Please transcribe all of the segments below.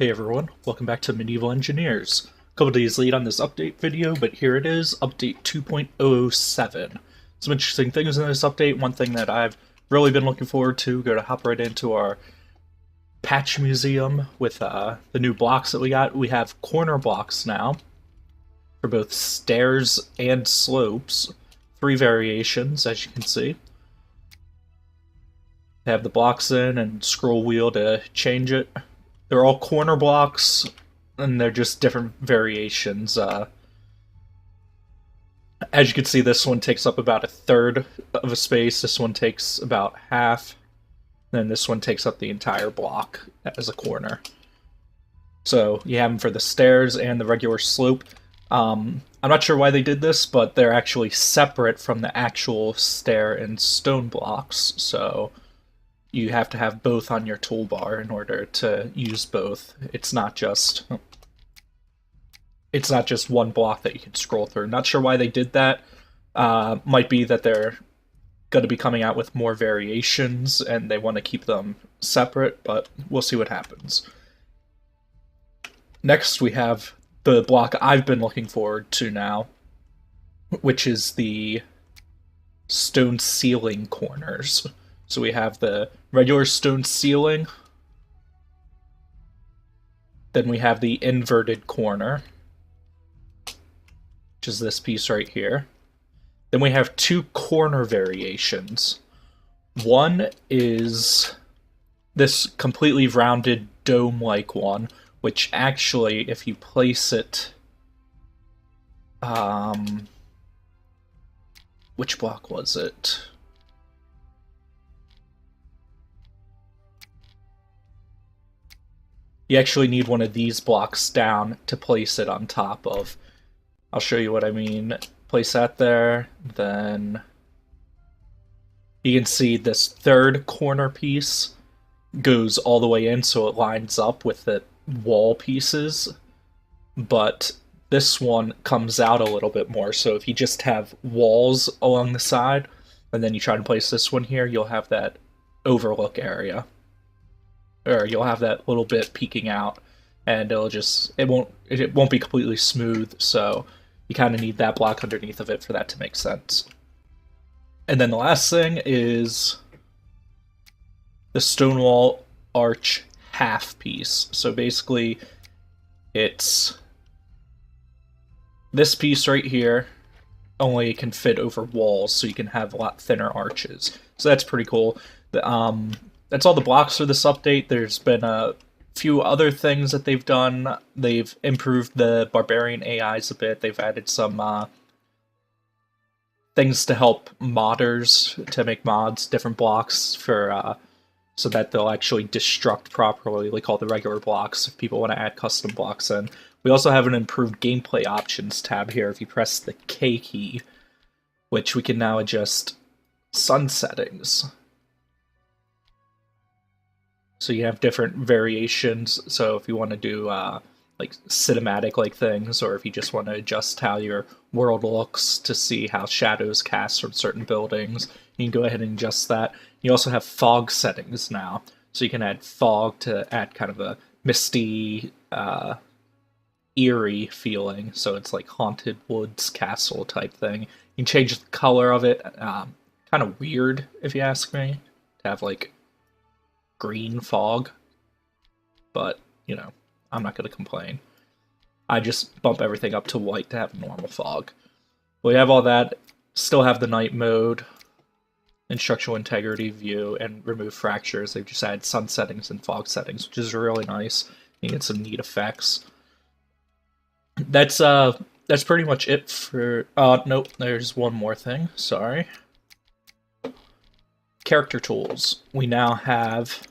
Hey everyone, welcome back to Medieval Engineers. A couple days late on this update video, but here it is, update 2.07. Some interesting things in this update. One thing that I've really been looking forward to, go to hop right into our patch museum with the new blocks that we got. We have corner blocks now for both stairs and slopes. 3 variations, as you can see. Have the blocks in and scroll wheel to change it. They're all corner blocks, and they're just different variations. As you can see, this one takes up about a third of a space, this one takes about half, then this one takes up the entire block as a corner. So you have them for the stairs and the regular slope. I'm not sure why they did this, but they're actually separate from the actual stair and stone blocks, so you have to have both on your toolbar in order to use both. It's not just one block that you can scroll through. Not sure why they did that. Might be that they're going to be coming out with more variations and they want to keep them separate, but we'll see what happens. Next, we have the block I've been looking forward to now, which is the stone ceiling corners. So we have the regular stone ceiling, then we have the inverted corner, which is this piece right here. Then we have 2 corner variations. One is this completely rounded dome-like one, which actually, if you place it... which block was it? You actually need one of these blocks down to place it on top of. I'll show you what I mean. Place that there, then you can see this third corner piece goes all the way in so it lines up with the wall pieces, but this one comes out a little bit more, so if you just have walls along the side and then you try to place this one here, you'll have that overlook area. Or you'll have that little bit peeking out, and it won't be completely smooth, so you kind of need that block underneath of it for that to make sense. And then the last thing is the stonewall arch half piece. So basically, it's this piece right here, only it can fit over walls, so you can have a lot thinner arches. So that's pretty cool. That's all the blocks for this update. There's been a few other things that they've done. They've improved the barbarian AIs a bit. They've added some things to help modders to make mods, different blocks for so that they'll actually destruct properly, like all the regular blocks, if people want to add custom blocks in. We also have an improved gameplay options tab here if you press the K key, which we can now adjust sun settings. So you have different variations, so if you want to do like cinematic-like things, or if you just want to adjust how your world looks to see how shadows cast from certain buildings, you can go ahead and adjust that. You also have fog settings now, so you can add fog to add kind of a misty, eerie feeling, so it's like Haunted Woods Castle type thing. You can change the color of it, kind of weird, if you ask me, to have like green fog, but you know, I'm not going to complain. I just bump everything up to white to have normal fog. We have all that, still have the night mode, instructional integrity view, and remove fractures. They've just added sun settings and fog settings, which is really nice. You get some neat effects. That's pretty much it for nope, there's one more thing, sorry. Character tools. We now have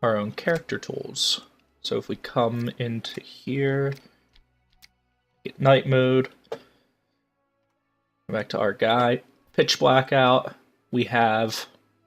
our own character tools. So if we come into here, get night mode, go back to our guy, pitch blackout, we have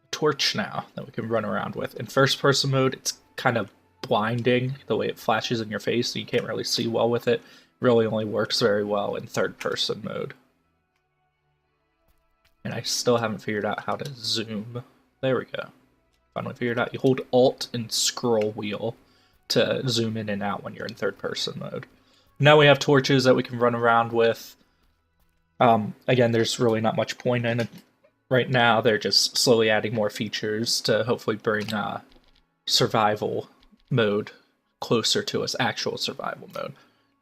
a torch now that we can run around with. In first person mode, it's kind of blinding the way it flashes in your face, so you can't really see well with it. It really only works very well in third person mode. And I still haven't figured out how to zoom. There we go. Finally figured out. You hold Alt and scroll wheel to zoom in and out when you're in third person mode. Now we have torches that we can run around with. Again, there's really not much point in it right now. They're just slowly adding more features to hopefully bring survival mode closer to its actual survival mode.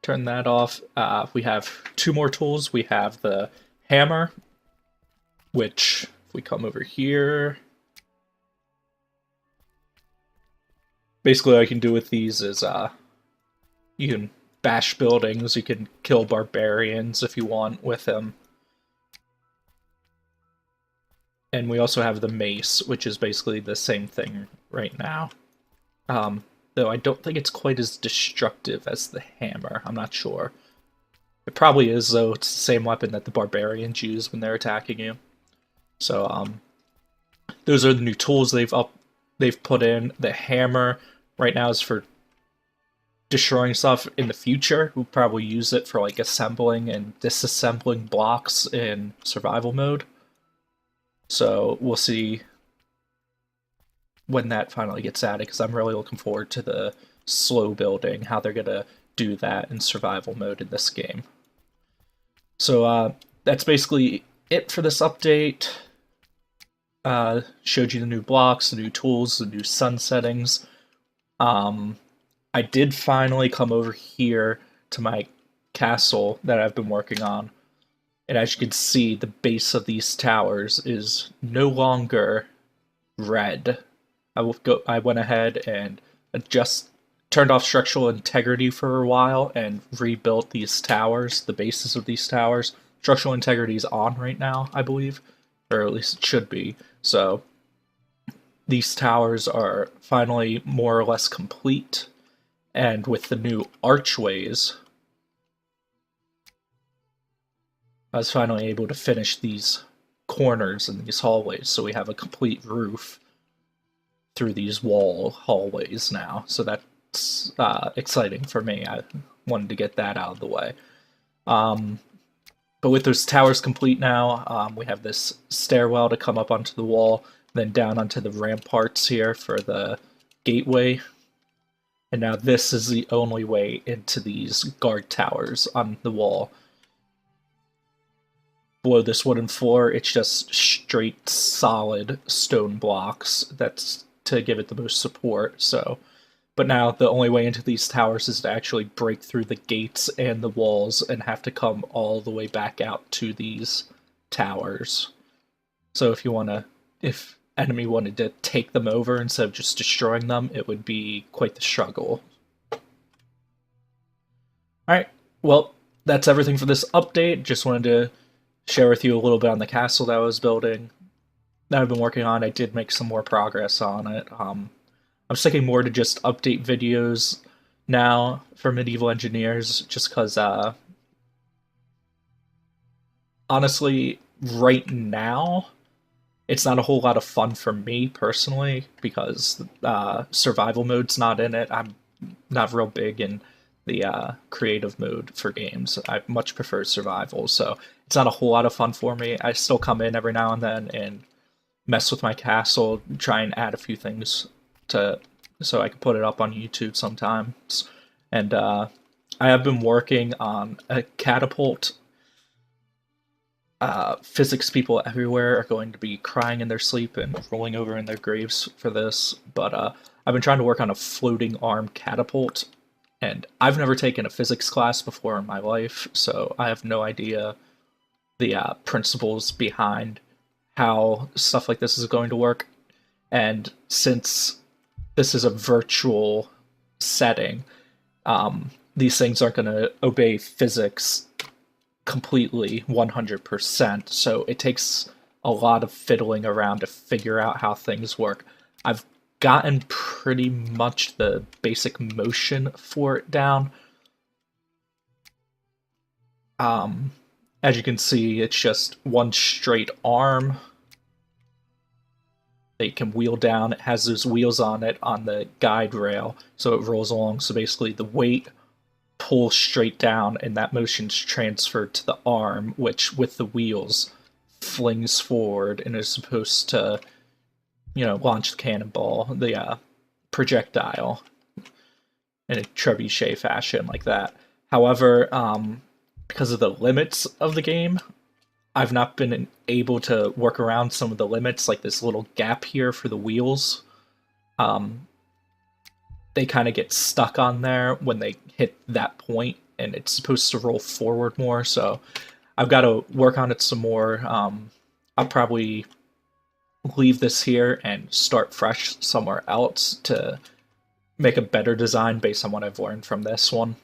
Turn that off. We have two more tools. We have the hammer, which, if we come over here, basically what I can do with these is you can bash buildings, you can kill barbarians if you want with them. And we also have the mace, which is basically the same thing right now. Though I don't think it's quite as destructive as the hammer. I'm not sure. It probably is, though. It's the same weapon that the barbarians use when they're attacking you. So, those are the new tools they've put in. The hammer right now is for destroying stuff. In the future, we'll probably use it for like assembling and disassembling blocks in survival mode. So we'll see when that finally gets added, because I'm really looking forward to the slow building, how they're gonna do that in survival mode in this game. So that's basically it for this update. Showed you the new blocks, the new tools, the new sun settings. I did finally come over here to my castle that I've been working on. And as you can see, the base of these towers is no longer red. I went ahead and turned off structural integrity for a while and rebuilt these towers, the bases of these towers. Structural integrity is on right now, I believe, or at least it should be. So these towers are finally more or less complete, and with the new archways, I was finally able to finish these corners and these hallways, so we have a complete roof through these hallways now. So that's exciting for me. I wanted to get that out of the way. But with those towers complete now, we have this stairwell to come up onto the wall, then down onto the ramparts here for the gateway. And now this is the only way into these guard towers on the wall. Below this wooden floor, it's just straight, solid stone blocks. That's to give it the most support. But now the only way into these towers is to actually break through the gates and the walls and have to come all the way back out to these towers. So if enemy wanted to take them over instead of just destroying them, it would be quite the struggle. Alright, well, that's everything for this update. Just wanted to share with you a little bit on the castle that I was building, that I've been working on. I did make some more progress on it. I'm sticking more to just update videos now for Medieval Engineers, just because, honestly, right now, it's not a whole lot of fun for me, personally, because survival mode's not in it. I'm not real big in the creative mode for games. I much prefer survival, so it's not a whole lot of fun for me. I still come in every now and then and mess with my castle, try and add a few things so I can put it up on YouTube sometimes. And I have been working on a catapult. Physics people everywhere are going to be crying in their sleep and rolling over in their graves for this, but I've been trying to work on a floating arm catapult, and I've never taken a physics class before in my life, so I have no idea the principles behind how stuff like this is going to work. And since this is a virtual setting, these things aren't going to obey physics completely 100%, so it takes a lot of fiddling around to figure out how things work. I've gotten pretty much the basic motion for it down. As you can see, it's just one straight arm that you can wheel down. It has those wheels on it on the guide rail, so it rolls along. So basically the weight pulls straight down, and that motion's transferred to the arm, which with the wheels flings forward and is supposed to, launch the cannonball, the projectile. in a trebuchet fashion like that. However, because of the limits of the game, I've not been able to work around some of the limits, like this little gap here for the wheels. Um, they kind of get stuck on there when they hit that point, and it's supposed to roll forward more. So I've got to work on it some more. I'll probably leave this here and start fresh somewhere else to make a better design based on what I've learned from this one.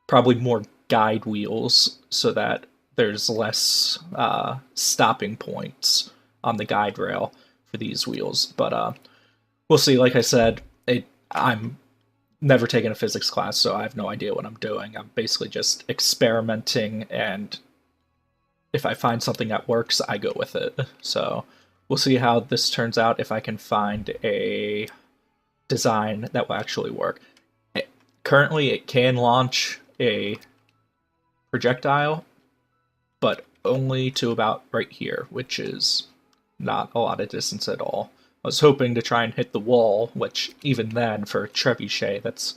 Probably more guide wheels so that there's less stopping points on the guide rail for these wheels. But we'll see. Like I said, I'm never taken a physics class, so I have no idea what I'm doing. I'm basically just experimenting, and if I find something that works, I go with it. So we'll see how this turns out, if I can find a design that will actually work. Currently, it can launch a projectile, but only to about right here, which is not a lot of distance at all. I was hoping to try and hit the wall, which even then, for a trebuchet, that's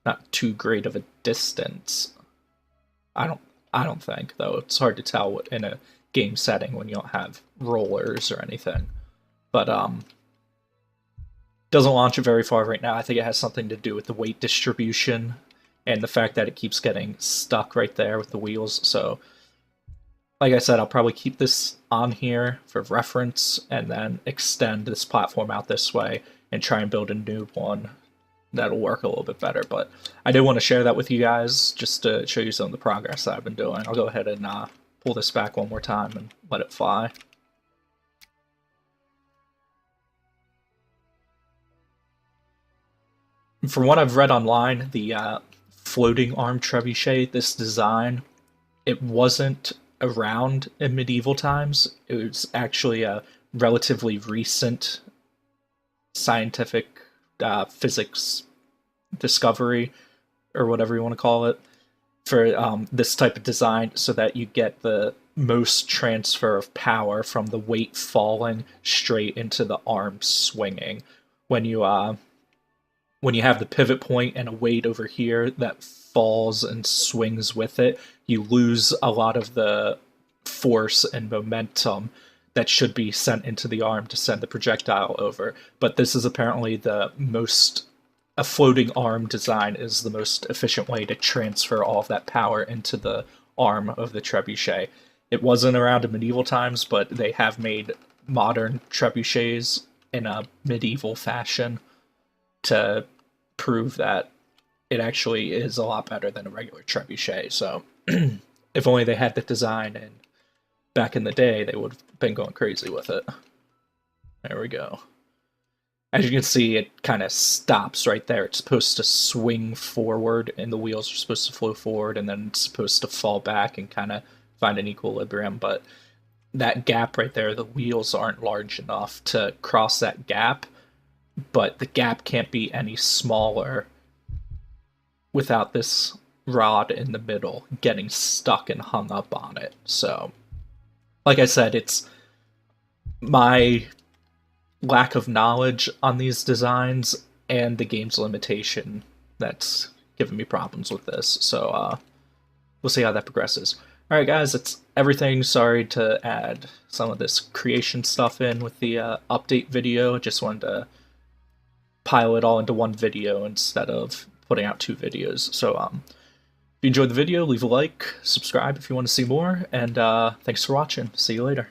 not too great of a distance. I don't think, though. It's hard to tell in a game setting when you don't have rollers or anything. But doesn't launch it very far right now. I think it has something to do with the weight distribution and the fact that it keeps getting stuck right there with the wheels. So, like I said, I'll probably keep this on here for reference and then extend this platform out this way and try and build a new one that'll work a little bit better. But I did want to share that with you guys just to show you some of the progress that I've been doing. I'll go ahead and pull this back one more time and let it fly. From what I've read online, the floating arm trebuchet, this design, it wasn't around in medieval times. It was actually a relatively recent scientific physics discovery, or whatever you want to call it, for this type of design, so that you get the most transfer of power from the weight falling straight into the arm swinging. When you have the pivot point and a weight over here that falls and swings with it, you lose a lot of the force and momentum that should be sent into the arm to send the projectile over. But this is apparently a floating arm design is the most efficient way to transfer all of that power into the arm of the trebuchet. It wasn't around in medieval times, but they have made modern trebuchets in a medieval fashion to prove that it actually is a lot better than a regular trebuchet. So if only they had the design and back in the day, they would have been going crazy with it. There we go. As you can see, it kind of stops right there. It's supposed to swing forward, and the wheels are supposed to flow forward, and then it's supposed to fall back and kind of find an equilibrium. But that gap right there, the wheels aren't large enough to cross that gap, but the gap can't be any smaller without this rod in the middle getting stuck and hung up on it. So, like I said, it's my lack of knowledge on these designs and the game's limitation that's giving me problems with this. So, we'll see how that progresses. Alright guys, that's everything. Sorry to add some of this creation stuff in with the update video. Just wanted to pile it all into one video instead of putting out two videos. So if you enjoyed the video, leave a like, subscribe if you want to see more, and thanks for watching. See you later.